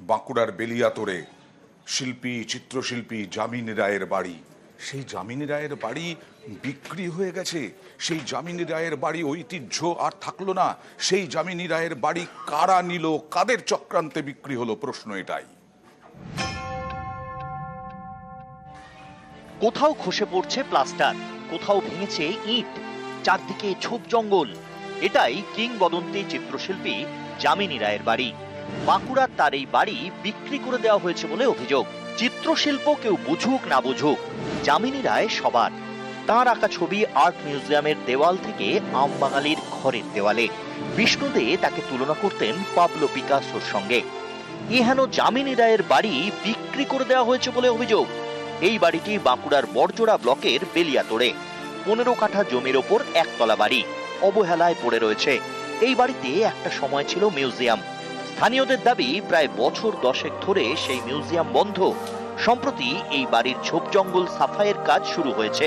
বাঁকুড়ার বেলিয়াতোড়ে শিল্পী চিত্রশিল্পী যামিনী রায়ের বাড়ি, সেই যামিনী রায়ের বাড়ি বিক্রি হয়ে গেছে। সেই যামিনী রায়ের বাড়ি ঐতিহ্য আর থাকলো না। সেই যামিনী রায়ের বাড়ি কারা নিল, কাদের চক্রান্তে বিক্রি হলো, প্রশ্ন এটাই। কোথাও খসে পড়ছে প্লাস্টার, কোথাও ভেঙেছে ইট, চারদিকে ঝোপ জঙ্গল। এটাই কিংবদন্তি চিত্রশিল্পী যামিনী রায়ের বাড়ি। বাঁকুড়ার তার এই বাড়ি বিক্রি করে দেওয়া হয়েছে বলে অভিযোগ। চিত্রশিল্প কেউ বুঝুক না বুঝুক, যামিনী রায় সবার। তাঁর আঁকা ছবি আর্ট মিউজিয়ামের দেওয়াল থেকে আমবাঙালির ঘরের দেওয়ালে। বিষ্ণু দে তাকে তুলনা করতেন পাবলো পিকাসোর সঙ্গে। এহেন যামিনী রায়ের বাড়ি বিক্রি করে দেওয়া হয়েছে বলে অভিযোগ। এই বাড়িটি বাঁকুড়ার বড়জোড়া ব্লকের বেলিয়াতোড়ে। 15 কাঠা জমির ওপর একতলা বাড়ি, অবহেলায় পড়ে রয়েছে। এই বাড়িতে একটা সময় ছিল মিউজিয়াম। স্থানীয়দের দাবি প্রায় বছর 10 ধরে সেই মিউজিয়াম বন্ধ। সম্প্রতি এই বাড়ির ঝোপ জঙ্গল সাফাইয়ের কাজ শুরু হয়েছে।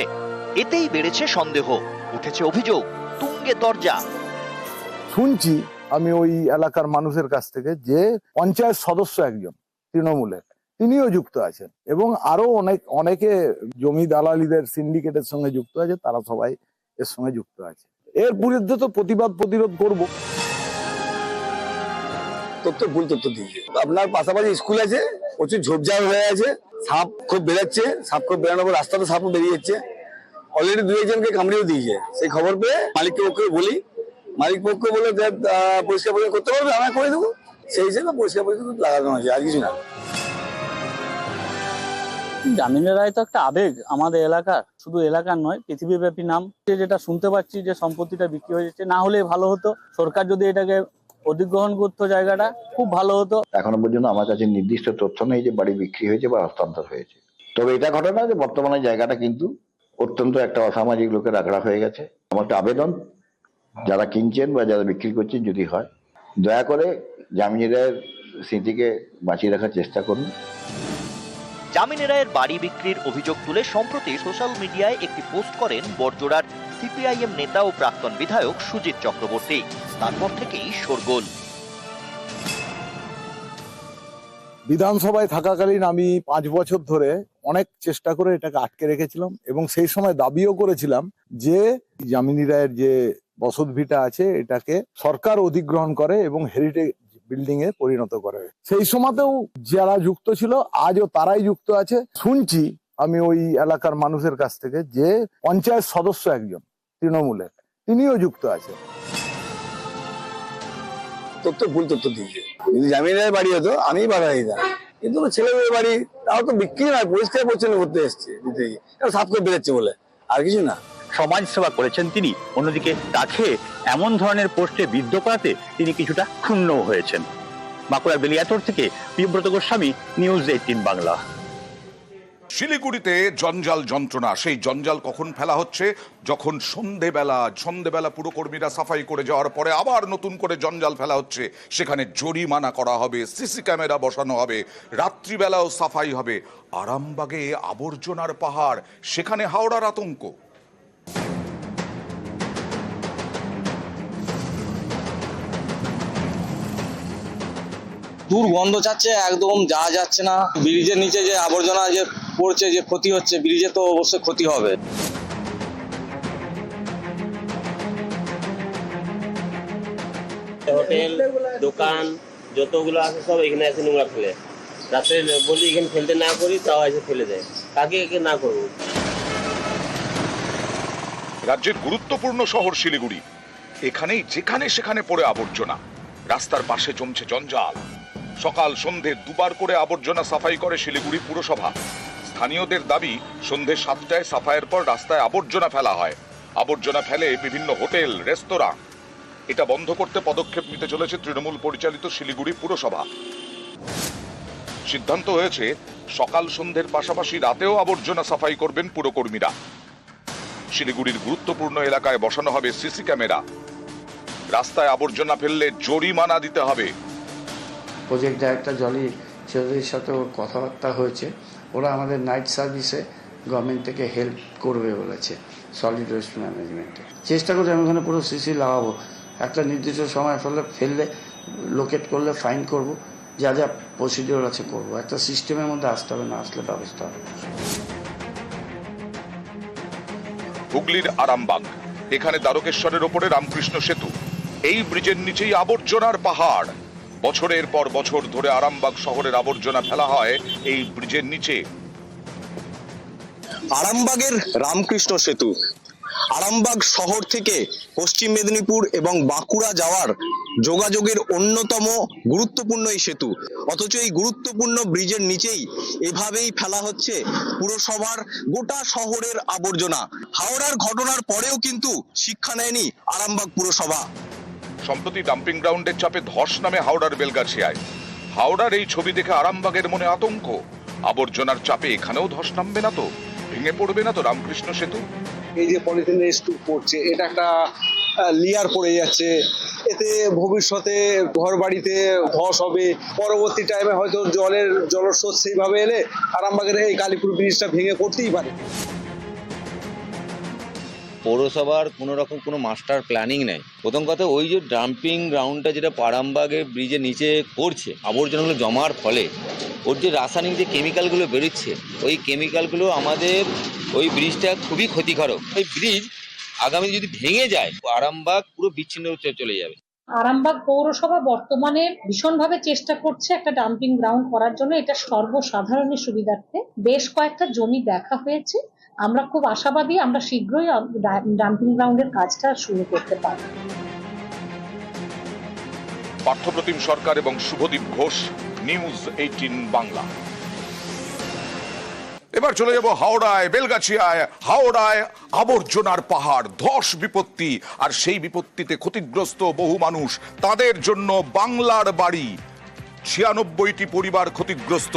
এতেই বেড়েছে সন্দেহ, উঠেছে অভিযোগ, তুঙ্গে তরজা। শুনছি আমি ওই এলাকার মানুষের কাছ থেকে যে পঞ্চায়েত সদস্য একজন তৃণমূলের, তিনিও যুক্ত আছেন এবং আরো অনেকে জমি দালালিদের সিন্ডিকেটের সঙ্গে যুক্ত আছে, তারা সবাই এর সঙ্গে যুক্ত আছে। এর বিরুদ্ধে তো প্রতিরোধ করব। তথ্য ভুল তথ্য দিয়েছে। আপনার পাশাপাশি স্কুল আছে, প্রচুর ঝোপঝাড় হয়ে আছে, সাপ খুব বেরোচ্ছে, সাপ খুব বেরোনোর পর রাস্তাতে সাপও বেরিয়ে যাচ্ছে। অলরেডি 2-1জনকে কামড়েও দিয়েছে। সেই খবর পেয়ে মালিক পক্ষকে বলি, মালিক পক্ষ বলে পরিষ্কার পরিচ্ছন্ন করতে পারবে, আমরা করে দেবো। সেই হিসেবে পরিষ্কার পরিচ্ছন্ন লাগানো হয়েছে, আর কিছু না। যামিনী রায় তো একটা আবেগ আমাদের এলাকার, শুধু এলাকার নয়, পৃথিবীব্যাপী নাম। যেটা শুনতে পাচ্ছি যে সম্পত্তিটা বিক্রি হয়ে যাচ্ছে, না হলে ভালো হতো। সরকার যদি এটাকে অধিগ্রহণ করতো, জায়গাটা খুব ভালো হতো। এখনো পর্যন্ত আমার কাছে নির্দিষ্ট তথ্য নেই যে বাড়ি বিক্রি হয়েছে বা হস্তান্তর হয়েছে। তবে এটা ঘটনা যে বর্তমানে জায়গাটা কিন্তু অত্যন্ত একটা অসামাজিক লোকের আগ্রহ হয়ে গেছে। আমার একটা আবেদন, যারা কিনছেন বা যারা বিক্রি করছেন, যদি হয় দয়া করে যামিনী রায়ের স্মৃতিকে বাঁচিয়ে রাখার চেষ্টা করুন। যামিনী রায়ের বাড়ি বিক্রির অভিযোগ তুলে সম্প্রতি সোশ্যাল মিডিয়ায় একটি পোস্ট করেন বড়জোড়ার সিপিআইএম নেতা ও প্রাক্তন বিধায়ক সুজিত চক্রবর্তী। তারপর থেকেই শোরগোল। বিধানসভায় থাকাকালীন আমি 5 বছর ধরে অনেক চেষ্টা করে এটাকে আটকে রেখেছিলাম এবং সেই সময় দাবিও করেছিলাম যে যামিনী রায়ের যে বসতভিটা আছে এটাকে সরকার অধিগ্রহণ করে এবং হেরিটেজ বিল্ডিং এ পরিণত করে। সেই সময়তেও যারা যুক্ত ছিল আজও তারাই যুক্ত আছে। শুনছি আমি ওই এলাকার মানুষের কাছ থেকে যে পঞ্চায়েত সদস্য একজন তৃণমূলের, তিনিও যুক্ত আছে। তথ্য ভুল তথ্য দিয়েছে। যদি যামিনী রায়ের বাড়ি হতো আমি বাধা দিতাম, কিন্তু ছেলে মেয়ের বাড়ি, তাও তো বিক্রি নয়, পরিষ্কার পরিচ্ছন্ন করতে এসছে দিতে গিয়ে, সাপ করে বেরোচ্ছে বলে, আর কিছু না। সমাজ সেবা করেছেন তিনি, অন্যদিকে তাকে এমন ধরনের পোস্টে বিদ্ধ করাতে তিনি কিছুটা ক্ষুণ্ণ হয়েছেন। বাঁকুড়া বেলিয়াতোড় থেকে প্রিয়ব্রত গোস্বামী, নিউজ 18 বাংলা। শিলিগুড়িতে জঞ্জাল যন্ত্রণা। সেই জঞ্জাল কখন ফেলা হচ্ছে? যখন সন্ধেবেলা পুরকর্মীরা সাফাই করে যাওয়ার পরে আবার নতুন করে জঞ্জাল ফেলা হচ্ছে। সেখানে জরিমানা করা হবে, সিসি ক্যামেরা বসানো হবে, রাত্রিবেলাও সাফাই হবে। আরামবাগে আবর্জনার পাহাড়, সেখানে হাওড়ার আতঙ্ক। দুর্গন্ধ ছাড়ছে, একদম যাওয়া যাচ্ছে না। ব্রিজের নিচে যে আবর্জনা যে পড়ছে, যে ক্ষতি হচ্ছে, ব্রিজে তো অবশ্যই ক্ষতি হবে। হোটেল দোকান যতগুলো আছে সব এখানে এসে নোংরা ফেলে। রাত্রে বলি এখানে ফেলতে না করি, তাও এসে ফেলে দেয়। কাকে একে না করবো? রাজ্যের গুরুত্বপূর্ণ শহর শিলিগুড়ি, এখানেই যেখানে সেখানে পড়ে আবর্জনা। রাস্তার পাশে জমছে জঞ্জাল। সকাল সন্ধে দুবার করে আবর্জনা সাফাই করে শিলিগুড়ি পুরসভা। স্থানীয়দের দাবি, সন্ধে 7টায় সাফাইয়ের পর রাস্তায় আবর্জনা ফেলা হয়। আবর্জনা ফেলে বিভিন্ন হোটেল, রেস্তোরাঁ। এটা বন্ধ করতে পদক্ষেপ নিতে চলেছে তৃণমূল পরিচালিত শিলিগুড়ি পুরসভা। সিদ্ধান্ত হয়েছে সকাল সন্ধ্যের পাশাপাশি রাতেও আবর্জনা সাফাই করবেন পুরকর্মীরা। শিলিগুড়ির গুরুত্বপূর্ণ এলাকায় বসানো হবে সিসি ক্যামেরা। রাস্তায় আবর্জনা ফেললে জরিমানা দিতে হবে। প্রজেক্ট ডাইরেক্টর জলি চৌধুরীর সাথে কথাবার্তা হয়েছে, ওরা আমাদের নাইট সার্ভিসে গভর্নমেন্ট থেকে হেল্প করবে বলেছে, সলিড ওয়েস্ট ম্যানেজমেন্টে। চেষ্টা করে আমি ওখানে পুরো সিসি লাগাবো। একটা নির্দিষ্ট সময় ফেললে লোকেট করলে ফাইন করব, যা যা প্রসিডিওর আছে করবো। একটা সিস্টেমের মধ্যে আসতে হবে, না আসলে ব্যবস্থা হবে। হুগলির আরামবাগ, এখানে দ্বারকেশ্বরের ওপরে রামকৃষ্ণ সেতু। এই ব্রিজের নিচেই আবর্জনার পাহাড়। বছরের পর বছর ধরে আরামবাগ শহরের আবর্জনা ফেলা হয় এই ব্রিজের নিচে। আরামবাগের রামকৃষ্ণ সেতু, আরামবাগ শহর থেকে পশ্চিম মেদিনীপুর এবং বাঁকুড়া যাওয়ার যোগাযোগের অন্যতম গুরুত্বপূর্ণ এই সেতু, অথচ এই গুরুত্বপূর্ণ ব্রিজের নিচেই এভাবেই ফেলা হচ্ছে পুরসভার গোটা শহরের আবর্জনা। হাওড়ার ঘটনার পরেও কিন্তু শিক্ষা নেয়নি আরামবাগ পুরসভা। সম্প্রতি ডাম্পিং গ্রাউন্ডের চাপে ধস নামে হাওড়ার বেলগাছিয়ায়। হাওড়ার এই ছবি দেখে আরামবাগের মনে আতঙ্ক। আবর্জনার চাপে এখানেও ধস নামবে না তো? ভেঙে পড়বে না তো রামকৃষ্ণ সেতু? এই যে পলিথিনের স্তূপ পড়ছে, এটা একটা লেয়ার পড়ে যাচ্ছে, এতে ভবিষ্যতে ঘর বাড়িতে ধস হবে। পরবর্তী টাইমে হয়তো জলস্রোত সেইভাবে এলে আরামবাগের এই কালীপুর ব্রিজটা ভেঙে পড়তেই পারে। পৌরসভার কোনো রকম কোনো মাস্টার প্ল্যানিং নেই। প্রথম কথা, ওই যে ডাম্পিং গ্রাউন্ডটা যেটা আরামবাগের ব্রিজের নিচে করছে, আবর্জনাগুলো জমার ফলে ওর যে রাসায়নিক যে কেমিক্যালগুলো বেরোচ্ছে, ওই কেমিক্যালগুলো আমাদের ওই ব্রিজটা খুবই ক্ষতিকারক। ওই ব্রিজ আগামী যদি ভেঙে যায়, আরামবাগ পুরো বিচ্ছিন্ন চলে যাবে। আরামবাগ পৌরসভা বর্তমানে ভীষণভাবে চেষ্টা করছে একটা ডাম্পিং গ্রাউন্ড করার জন্য। এটা সর্বসাধারণের সুবিধার্থে বেশ কয়েকটা জমি দেখা হয়েছে। আমরা খুব আশাবাদী, আমরা শীঘ্রই ডাম্পিং গ্রাউন্ডের কাজটা শুরু করতে পারব। পার্থপ্রতিম সরকার এবং শুভদীপ ঘোষ, নিউজ 18 বাংলা। এবার চলে যাব হাওড়ায়, বেলগাছিয়ায়। হাওড়ায় আবর্জনার পাহাড়, ধস বিপত্তি, আর সেই বিপত্তিতে ক্ষতিগ্রস্ত বহু মানুষ। তাদের জন্য বাংলার বাড়ি। 96টি পরিবার ক্ষতিগ্রস্ত।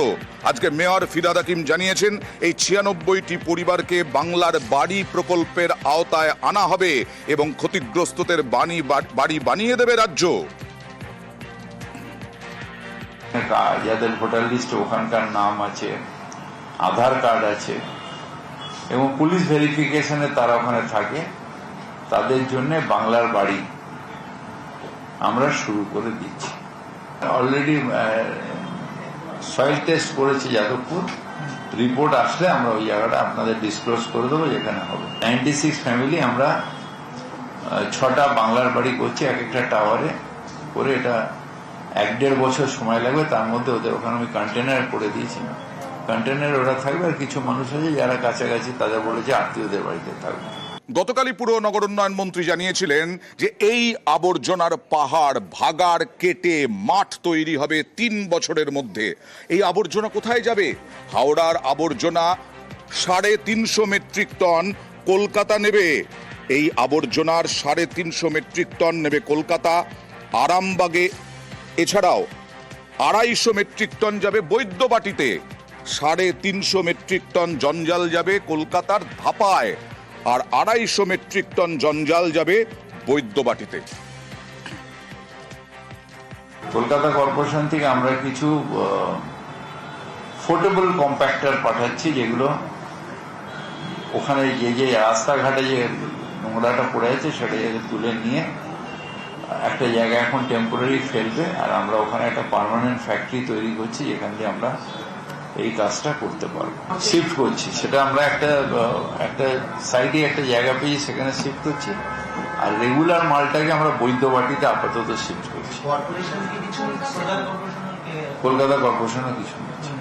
আজকে মেয়র ফিরহাদ হাকিম জানিয়েছেন এই 96টি পরিবারকে বাংলার বাড়ি প্রকল্পের আওতায় আনা হবে এবং ক্ষতিগ্রস্তদের বাড়ি বানিয়ে দেবে রাজ্য। যাদের ভোটার লিস্ট ওখানকার নাম আছে, আধার কার্ড আছে এবং পুলিশ ভেরিফিকেশনে তারা ওখানে থাকে, তাদের জন্য বাংলার বাড়ি আমরা শুরু করে দিচ্ছি। অলরেডি সয়েল টেস্ট করেছি যাদবপুর, রিপোর্ট আসলে আমরা ওই জায়গাটা আপনাদের ডিসক্লোজ করে দেবো যেখানে হবে। 96 ফ্যামিলি আমরা 6টা বাংলার বাড়ি করছি, এক একটা টাওয়ারে করে। এটা 1-1.5 বছর সময় লাগবে। তার মধ্যে ওদের ওখানে আমি কন্টেনার করে দিয়েছি, কন্টেনার ওরা থাকবে। আর কিছু মানুষ আছে যারা কাছাকাছি, তাদের বলেছে আত্মীয়দের বাড়িতে থাকবে। গতকালই পুর নগর উন্নয়ন মন্ত্রী জানিয়েছিলেন যে এই আবর্জনার পাহাড় ভাগাড় কেটে মাঠ তৈরি হবে 3 বছরের মধ্যে। এই আবর্জনা কোথায় যাবে? হাওড়ার আবর্জনা 350 মেট্রিক টন কলকাতা নেবে। এই আবর্জনার 350 মেট্রিক টন নেবে কলকাতা। আরামবাগে এছাড়াও 250 মেট্রিক টন যাবে বৈদ্যবাটিতে। 350 মেট্রিক টন জঞ্জাল যাবে কলকাতার ধাপায়, আর 250 মেট্রিক টন জঞ্জাল যাবে বৈদ্যবাটিতে। কলকাতা কর্পোরেশন থেকে আমরা কিছু পোর্টেবল কম্প্যাক্টর পাঠাচ্ছি, যেগুলো ওখানে যে রাস্তাঘাটে যে নোংরাটা পড়ে আছে সেটা তুলে নিয়ে একটা জায়গায় এখন টেম্পোরারি ফেলবে। আর আমরা ওখানে একটা পার্মানেন্ট ফ্যাক্টরি তৈরি করছি, যেখান দিয়ে আমরা এই কাজটা করতে পারবো। শিফট করছি, সেটা আমরা একটা সাইডে একটা জায়গা পেয়েছি, সেখানে শিফট করছি। আর রেগুলার মালটাকে আমরা বৈদ্যবাটিতে আপাতত শিফট করছি। কলকাতা কর্পোরেশনও কিছু নিচ্ছে।